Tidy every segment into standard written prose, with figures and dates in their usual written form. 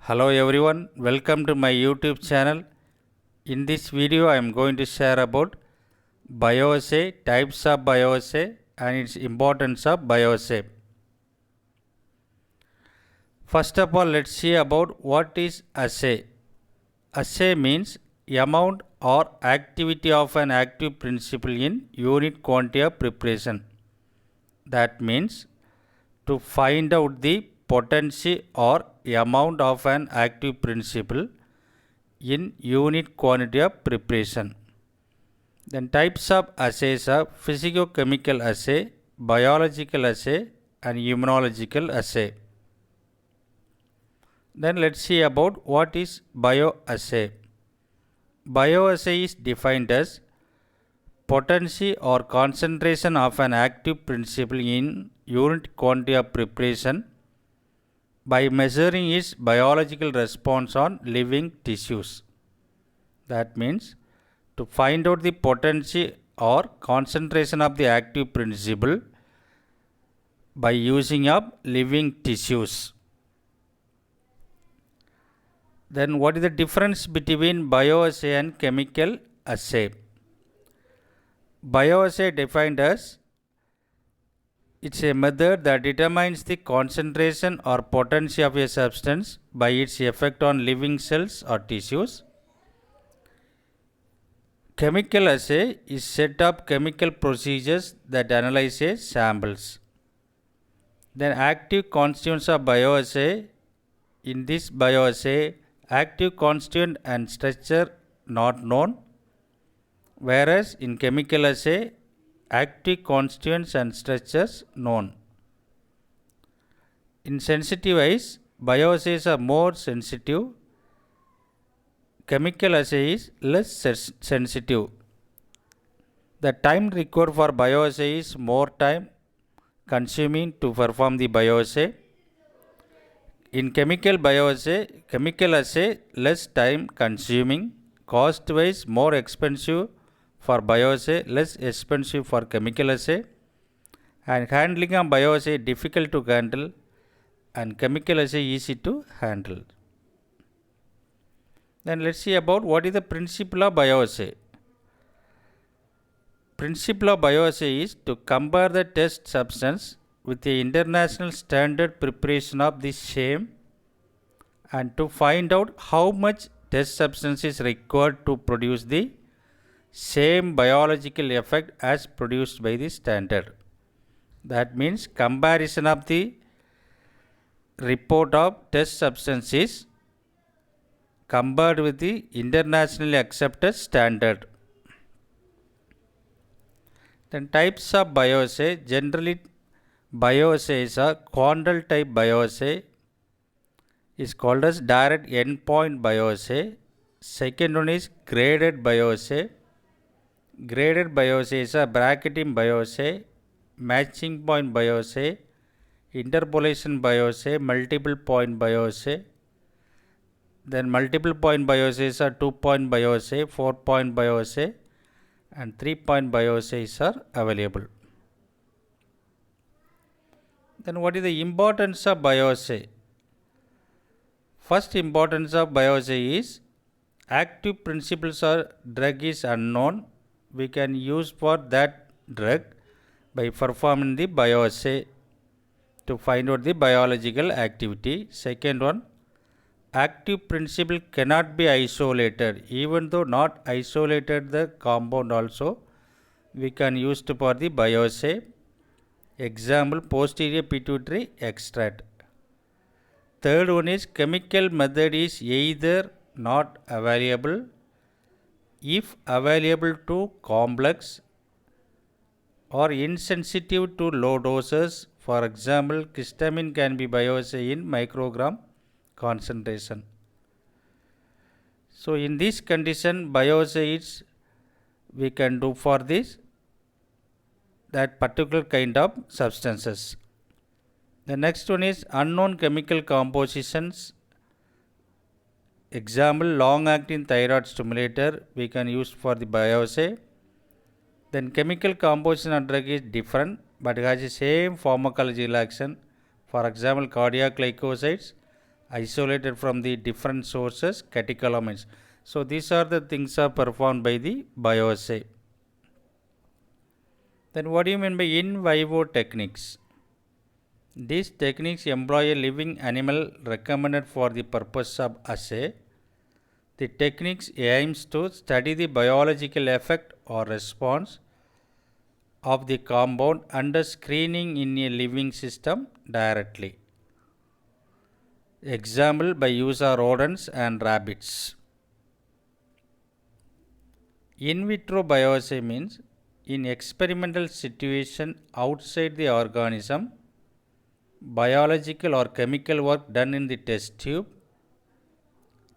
Hello everyone, welcome to my YouTube channel. In this video I am going to share about bioassay, types of bioassay and its importance of bioassay. First of all, let's see about what is assay. Assay means amount or activity of an active principle in unit quantity of preparation. That means to find out the potency or amount of an active principle in unit quantity of preparation. Then types of assays are physicochemical assay, biological assay and immunological assay. Then let's see about what is bioassay. Bioassay is defined as potency or concentration of an active principle in unit quantity of preparation by measuring its biological response on living tissues. That means to find out the potency or concentration of the active principle by using of living tissues. Then what is the difference between bioassay and chemical assay? Bioassay defined as it's a method that determines the concentration or potency of a substance by its effect on living cells or tissues. Chemical assay is set of chemical procedures that analyze samples. Then active constituents of bioassay. In this bioassay, active constituent and structure not known, whereas in chemical assay, active constituents and structures known. In sensitive eyes, bioassays are more sensitive. Chemical assay is less sensitive. The time required for bioassay is more time consuming to perform the bioassay. In chemical assay less time consuming, cost wise more expensive for bioassay, less expensive for chemical assay, and handling of bioassay difficult to handle and chemical assay easy to handle. Then let's see about what is the principle of bioassay. Principle of bioassay is to compare the test substance with the international standard preparation of the same and to find out how much test substance is required to produce the same biological effect as produced by the standard. That means comparison of the report of test substances compared with the internationally accepted standard. Then types of bioassay. Generally, bioassays are quandal type bioassay is called as direct endpoint bioassay. Second one is graded bioassay. Graded bioassays are bracketing bioassay, matching point bioassay, interpolation bioassay, multiple point bioassay. Then multiple point bioassays are 2-point bioassay, 4-point bioassay and 3-point bioassays are available. Then what is the importance of bioassay? First importance of bioassay is active principles or drug is unknown. We can use for that drug by performing the bioassay to find out the biological activity. Second one, active principle cannot be isolated. Even though not isolated the compound also, we can use it for the bioassay. Example, posterior pituitary extract. Third one is chemical method is either not available, if available to complex or insensitive to low doses. For example, histamine can be bioassay in microgram concentration. So in this condition, bioassays we can do for this that particular kind of substances. The next one is unknown chemical compositions. Example, long acting thyroid stimulator we can use for the bioassay. Then chemical composition of drug is different but it has the same pharmacological action. For example, cardiac glycosides isolated from the different sources, catecholamines. So these are the things are performed by the bioassay. Then what do you mean by in vivo techniques? These techniques employ a living animal recommended for the purpose of assay. The techniques aims to study the biological effect or response of the compound under screening in a living system directly. Example, by use of rodents and rabbits. In vitro bioassay means in experimental situation outside the organism, biological or chemical work done in the test tube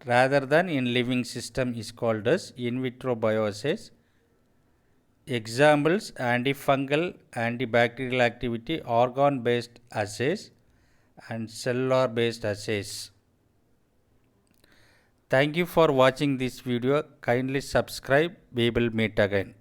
rather than in living system is called as in vitro bioassays. Examples, antifungal, antibacterial activity, organ based assays and cellular based assays. Thank you for watching this video. Kindly subscribe. We will meet again.